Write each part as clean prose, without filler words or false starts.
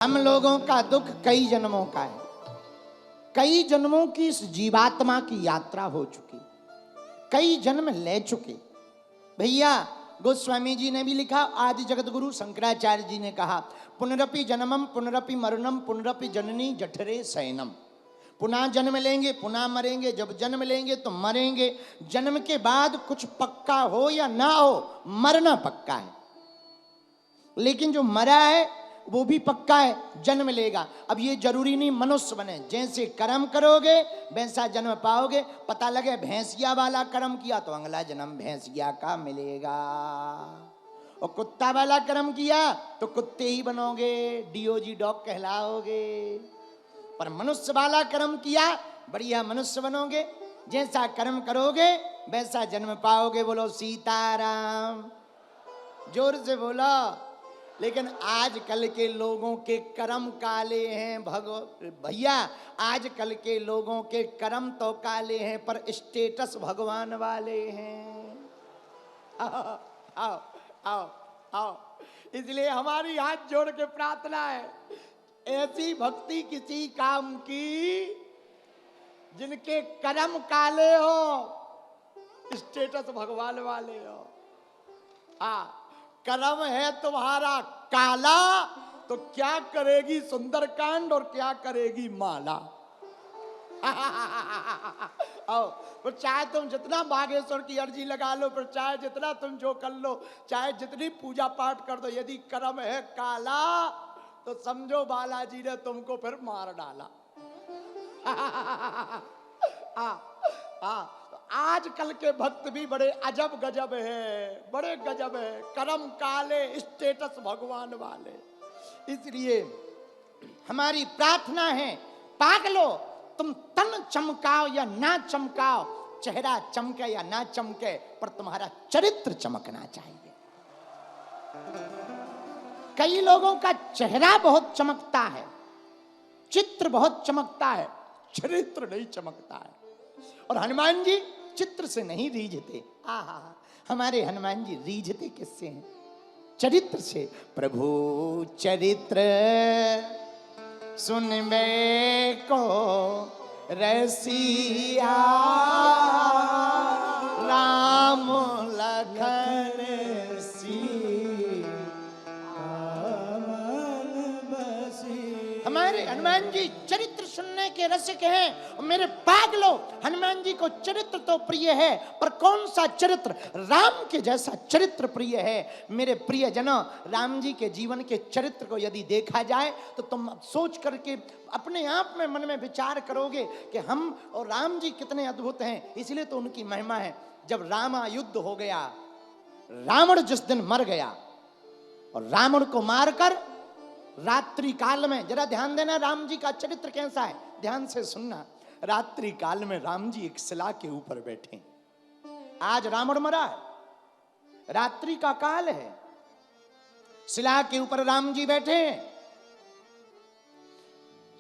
हम लोगों का दुख कई जन्मों का है। कई जन्मों की इस जीवात्मा की यात्रा हो चुकी, कई जन्म ले चुके। भैया गोस्वामी जी ने भी लिखा, आदि जगत गुरु शंकराचार्य जी ने कहा, पुनरपि जन्मम पुनरपि मरणम पुनरपि जननी जठरे शयनम। पुनः जन्म लेंगे, पुनः मरेंगे। जब जन्म लेंगे तो मरेंगे। जन्म के बाद कुछ पक्का हो या ना हो, मरना पक्का है। लेकिन जो मरा है वो भी पक्का है, जन्म लेगा। अब ये जरूरी नहीं मनुष्य बने, जैसे कर्म करोगे वैसा जन्म पाओगे। पता लगे भैंसिया वाला कर्म किया तो अगला जन्म भैंसिया का मिलेगा, और कुत्ता वाला कर्म किया तो कुत्ते ही बनोगे, डीओजी डॉग कहलाओगे। पर मनुष्य वाला कर्म किया बढ़िया मनुष्य बनोगे। जैसा कर्म करोगे वैसा जन्म पाओगे। बोलो सीताराम, जोर से बोलो। लेकिन आजकल के लोगों के कर्म काले हैं भैया, आजकल के लोगों के कर्म तो काले हैं पर स्टेटस भगवान वाले हैं। आओ आओ आओ आओ। इसलिए हमारी हाथ जोड़ के प्रार्थना है, ऐसी भक्ति किसी काम की जिनके कर्म काले हो, स्टेटस भगवान वाले हो। हाँ, कर्म है तुम्हारा काला तो क्या करेगी सुंदरकांड और क्या करेगी माला। आओ, फिर चाहे तुम जितना बागेश्वर की अर्जी लगा लो, फिर चाहे जितना तुम जो कर लो, चाहे जितनी पूजा पाठ कर दो, यदि कर्म है काला तो समझो बालाजी ने तुमको फिर मार डाला। आजकल के भक्त भी बड़े अजब गजब है, बड़े गजब है। कर्म काले, स्टेटस भगवान वाले। इसलिए हमारी प्रार्थना है, पागलो तुम तन चमकाओ या ना चमकाओ, चेहरा चमके या ना चमके, पर तुम्हारा चरित्र चमकना चाहिए। कई लोगों का चेहरा बहुत चमकता है, चित्र बहुत चमकता है, चरित्र नहीं चमकता है। और हनुमान जी चित्र से नहीं रीझते। आहा, हमारे हनुमान जी रीझते किससे हैं? चरित्र से। प्रभु चरित्र सुनबे को रसिया, राम लखन हमारे हनुमान जी चरित्र सुनने के रसिक हैं। और मेरे पागलों, हनुमान जी को चरित्र तो प्रिय है, पर कौन सा चरित्र? राम के जैसा चरित्र प्रिय है। मेरे प्रिय जनों, राम जी के जीवन के चरित्र को यदि देखा जाए तो तुम सोच करके अपने आप में मन में विचार करोगे कि हम और राम जी कितने अद्भुत हैं। इसलिए तो उनकी महिमा है। जब रामा युद्ध हो गया, रावण जिस दिन मर गया, और रावण को मारकर रात्रि काल में, जरा ध्यान देना राम जी का चरित्र कैसा है, ध्यान से सुनना। रात्रि काल में राम जी एक शिला के ऊपर बैठे। आज रावण मरा है, रात्रि का काल है, शिला के ऊपर राम जी बैठे हैं।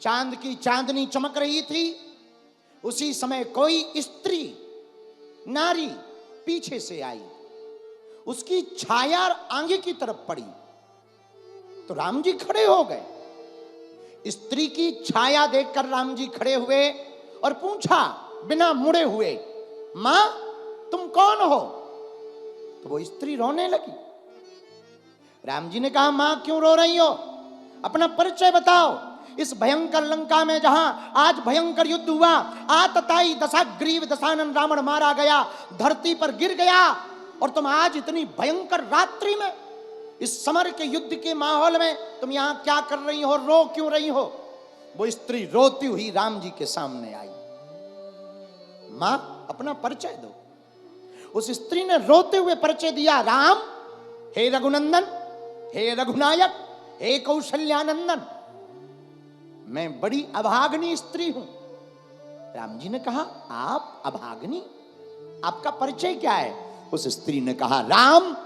चांद की चांदनी चमक रही थी। उसी समय कोई स्त्री नारी पीछे से आई, उसकी छाया आगे की तरफ पड़ी तो राम जी खड़े हो गए। स्त्री की छाया देखकर राम जी खड़े हुए और पूछा बिना मुड़े हुए, मां तुम कौन हो? तो वो स्त्री रोने लगी। राम जी ने कहा, मां क्यों रो रही हो? अपना परिचय बताओ। इस भयंकर लंका में जहां आज भयंकर युद्ध हुआ, आतताई दशाग्रीव दशानन रावण मारा गया, धरती पर गिर गया, और तुम आज इतनी भयंकर रात्रि में, इस समर के युद्ध के माहौल में तुम यहां क्या कर रही हो, रो क्यों रही हो? वो स्त्री रोती हुई राम जी के सामने आई। मां अपना परिचय दो। उस स्त्री ने रोते हुए परिचय दिया, राम, हे रघुनंदन, हे रघुनायक, हे कौशल्यानंदन, मैं बड़ी अभाग्नी स्त्री हूं। राम जी ने कहा, आप अभाग्नी? आपका परिचय क्या है? उस स्त्री ने कहा, राम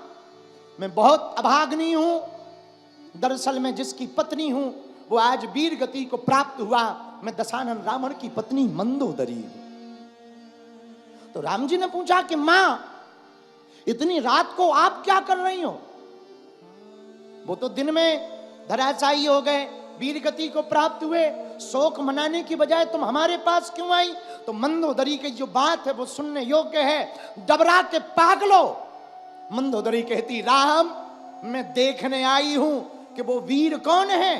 मैं बहुत अभाग्नी हूं। दरअसल मैं जिसकी पत्नी हूं वो आज वीर गति को प्राप्त हुआ। मैं दशानन रावण की पत्नी मंदोदरी हूं। तो राम जी ने पूछा कि मां इतनी रात को आप क्या कर रही हो? वो तो दिन में धराशायी हो गए, वीर गति को प्राप्त हुए, शोक मनाने की बजाय तुम हमारे पास क्यों आई? तो मंदोदरी की जो बात है वो सुनने योग्य है। डबरा के पागलो, मंदोदरी कहती राम मैं देखने आई हूं कि वो वीर कौन है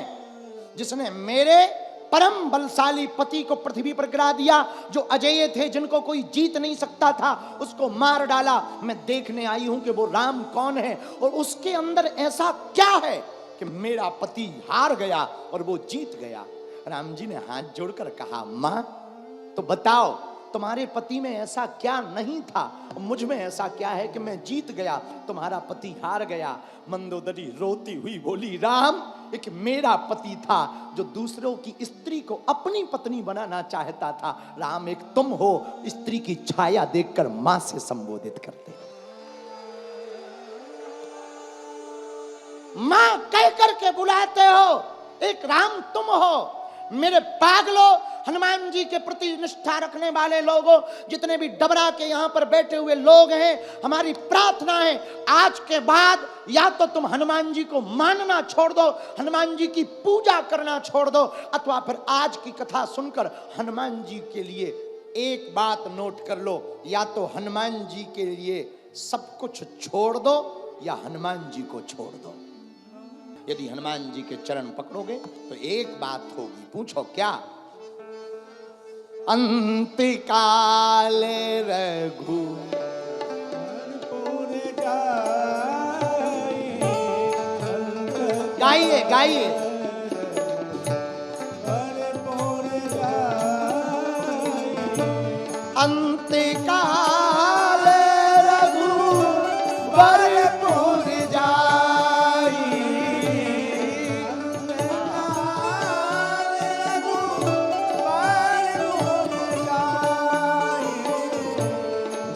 जिसने मेरे परम बलशाली पति को पृथ्वी पर गिरा दिया, जो अजेय थे, जिनको कोई जीत नहीं सकता था, उसको मार डाला। मैं देखने आई हूं कि वो राम कौन है और उसके अंदर ऐसा क्या है कि मेरा पति हार गया और वो जीत गया। राम जी ने हाथ जोड़कर कहा मां तो बताओ तुम्हारे पति में ऐसा क्या नहीं था, मुझ में ऐसा क्या है कि मैं जीत गया, तुम्हारा पति हार गया। मंदोदरी रोती हुई बोली राम एक मेरा पति था जो दूसरों की स्त्री को अपनी पत्नी बनाना चाहता था। राम एक तुम हो, स्त्री की छाया देखकर मां से संबोधित करते, मां कह करके बुलाते हो, एक राम तुम हो। मेरे पागलों, हनुमान जी के प्रति निष्ठा रखने वाले लोगों, जितने भी डबरा के यहां पर बैठे हुए लोग हैं, हमारी प्रार्थना है आज के बाद या तो तुम हनुमान जी को मानना छोड़ दो, हनुमान जी की पूजा करना छोड़ दो, अथवा फिर आज की कथा सुनकर हनुमान जी के लिए एक बात नोट कर लो, या तो हनुमान जी के लिए सब कुछ छोड़ दो या हनुमान जी को छोड़ दो। यदि हनुमान जी के चरण पकड़ोगे तो एक बात होगी, पूछो क्या? अंत काल रघु गाइए गाइए, अंत काल रघु वरपुर जाई,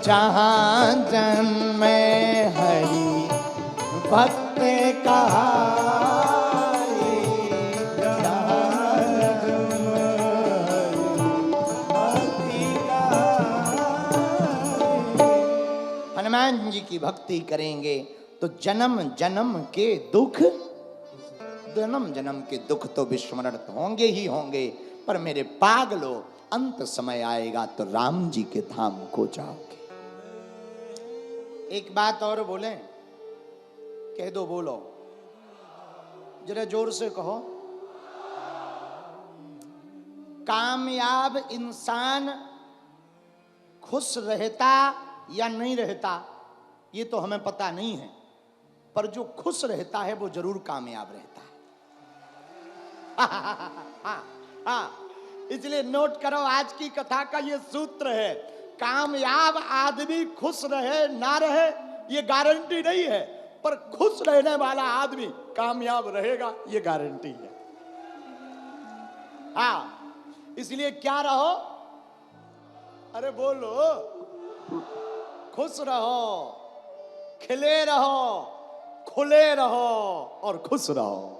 जहाँ जन्म हरि भक्त कहाई, जहाँ जन्म हरि हनुमान जी की भक्ति करेंगे तो जन्म जन्म के दुख, जन्म जन्म के दुख तो विस्मरण होंगे ही होंगे, पर मेरे पागलों अंत समय आएगा तो राम जी के धाम को जाओगे। एक बात और बोलें, कह दो, बोलो जरा जोर से कहो। कामयाब इंसान खुश रहता या नहीं रहता ये तो हमें पता नहीं है, पर जो खुश रहता है वो जरूर कामयाब रहता है। हाँ, इसलिए नोट करो आज की कथा का ये सूत्र है, कामयाब आदमी खुश रहे ना रहे ये गारंटी नहीं है, पर खुश रहने वाला आदमी कामयाब रहेगा ये गारंटी है। हाँ, इसलिए क्या रहो, अरे बोलो, खुश रहो, खिले रहो, खुले रहो और खुश रहो।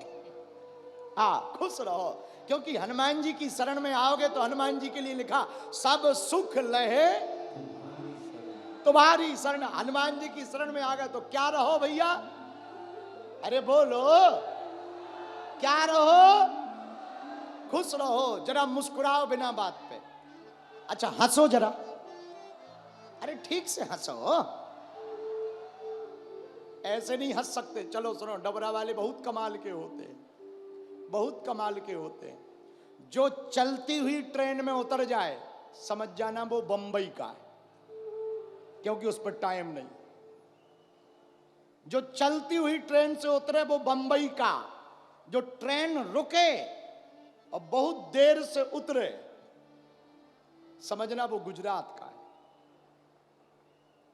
हाँ, खुश रहो, क्योंकि हनुमान जी की शरण में आओगे तो हनुमान जी के लिए लिखा सब सुख लहे तुम्हारी शरण। हनुमान जी की शरण में आ गए तो क्या रहो भैया, अरे बोलो क्या रहो, खुश रहो। जरा मुस्कुराओ बिना बात पे, अच्छा हंसो जरा, अरे ठीक से हंसो, ऐसे नहीं हंस सकते। चलो सुनो, डबरा वाले बहुत कमाल के होते हैं, बहुत कमाल के होते हैं। जो चलती हुई ट्रेन में उतर जाए समझ जाना वो बंबई का है, क्योंकि उस पर टाइम नहीं। जो चलती हुई ट्रेन से उतरे वो बंबई का, जो ट्रेन रुके और बहुत देर से उतरे समझना वो गुजरात का है,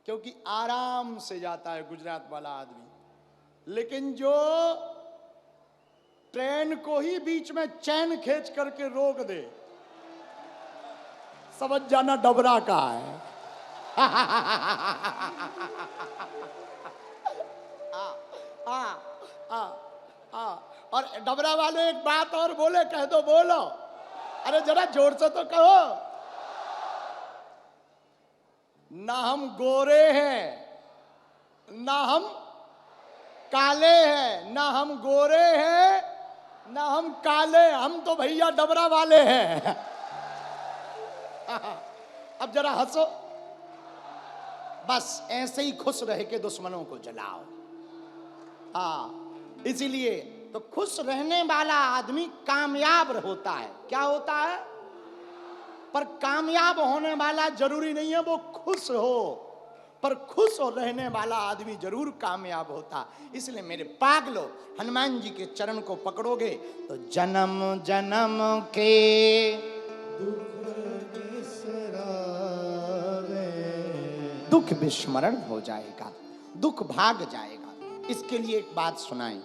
क्योंकि आराम से जाता है गुजरात वाला आदमी। लेकिन जो ट्रेन को ही बीच में चैन खींच करके रोक दे समझ जाना डबरा का है। और डबरा वाले एक बात और बोले, कह दो, बोलो, अरे जरा जोर से तो कहो। ना हम गोरे हैं ना हम काले हैं, ना हम गोरे हैं ना हम काले, हम तो भैया डबरा वाले हैं। अब जरा हंसो। बस ऐसे ही खुश रह के दुश्मनों को जलाओ। हाँ, इसीलिए तो खुश रहने वाला आदमी कामयाब होता है। क्या होता है? पर कामयाब होने वाला जरूरी नहीं है वो खुश हो, पर खुश हो रहने वाला आदमी जरूर कामयाब होता। इसलिए मेरे पागलो, हनुमान जी के चरण को पकड़ोगे तो जन्म जन्म के दुख विस्मरण हो जाएगा, दुख भाग जाएगा। इसके लिए एक बात सुनाएं।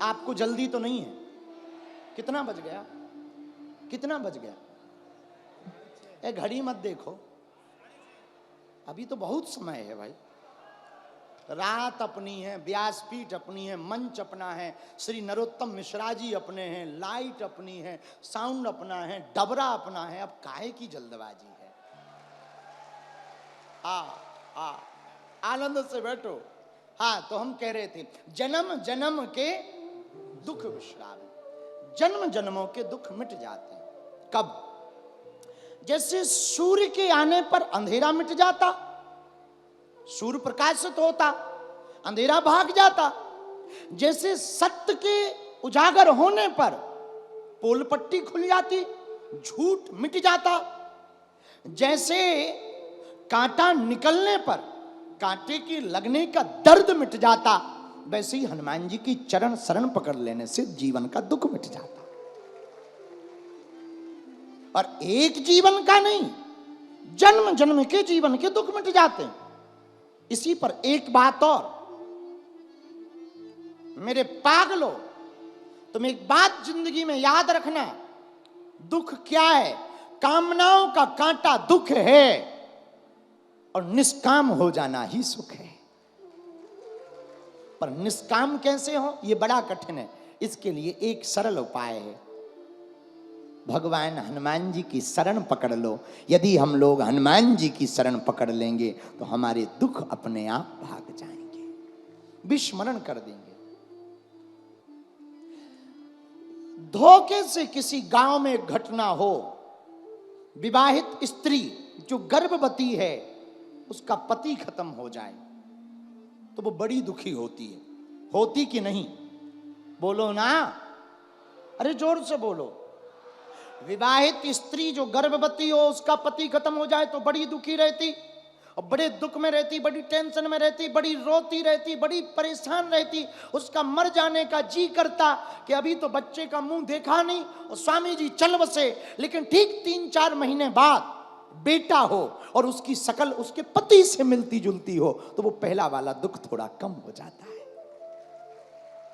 आपको जल्दी तो नहीं है? कितना बज गया? कितना बज गया? ए घड़ी मत देखो, अभी तो बहुत समय है भाई। रात अपनी है, व्यासपीठ अपनी है, मंच अपना है, श्री नरोत्तम मिश्रा जी अपने हैं, लाइट अपनी है, साउंड अपना है, डबरा अपना है। अब काहे की जल्दबाजी है? आनंद से बैठो। हाँ, तो हम कह रहे थे जन्म जन्म के दुख विश्राम, जन्म जन्मों के दुख मिट जाते हैं। कब? जैसे सूर्य के आने पर अंधेरा मिट जाता, सूर्य प्रकाशित होता, अंधेरा भाग जाता। जैसे सत्य के उजागर होने पर पोल पट्टी खुल जाती, झूठ मिट जाता। जैसे कांटा निकलने पर कांटे के लगने का दर्द मिट जाता, वैसे ही हनुमान जी की चरण शरण पकड़ लेने से जीवन का दुख मिट जाता। और एक जीवन का नहीं, जन्म जन्म के जीवन के दुख मिट जाते हैं। इसी पर एक बात और, मेरे पागलो, तुम एक बात जिंदगी में याद रखना। दुख क्या है? कामनाओं का कांटा दुख है और निष्काम हो जाना ही सुख है। पर निष्काम कैसे हो, यह बड़ा कठिन है। इसके लिए एक सरल उपाय है। भगवान हनुमान जी की शरण पकड़ लो। यदि हम लोग हनुमान जी की शरण पकड़ लेंगे तो हमारे दुख अपने आप भाग जाएंगे, विस्मरण कर देंगे। धोखे से किसी गांव में घटना हो, विवाहित स्त्री जो गर्भवती है उसका पति खत्म हो जाए तो वो बड़ी दुखी होती है। होती कि नहीं? बोलो ना, अरे जोर से बोलो। विवाहित स्त्री जो गर्भवती हो उसका पति खत्म हो जाए तो बड़ी दुखी रहती और बड़े दुख में रहती, बड़ी टेंशन में रहती, बड़ी रोती रहती, बड़ी परेशान रहती। उसका मर जाने का जी करता कि अभी तो बच्चे का मुंह देखा नहीं और स्वामी जी चल बसे। लेकिन ठीक 3-4 महीने बाद बेटा हो और उसकी शकल उसके पति से मिलती जुलती हो तो वो पहला वाला दुख थोड़ा कम हो जाता है।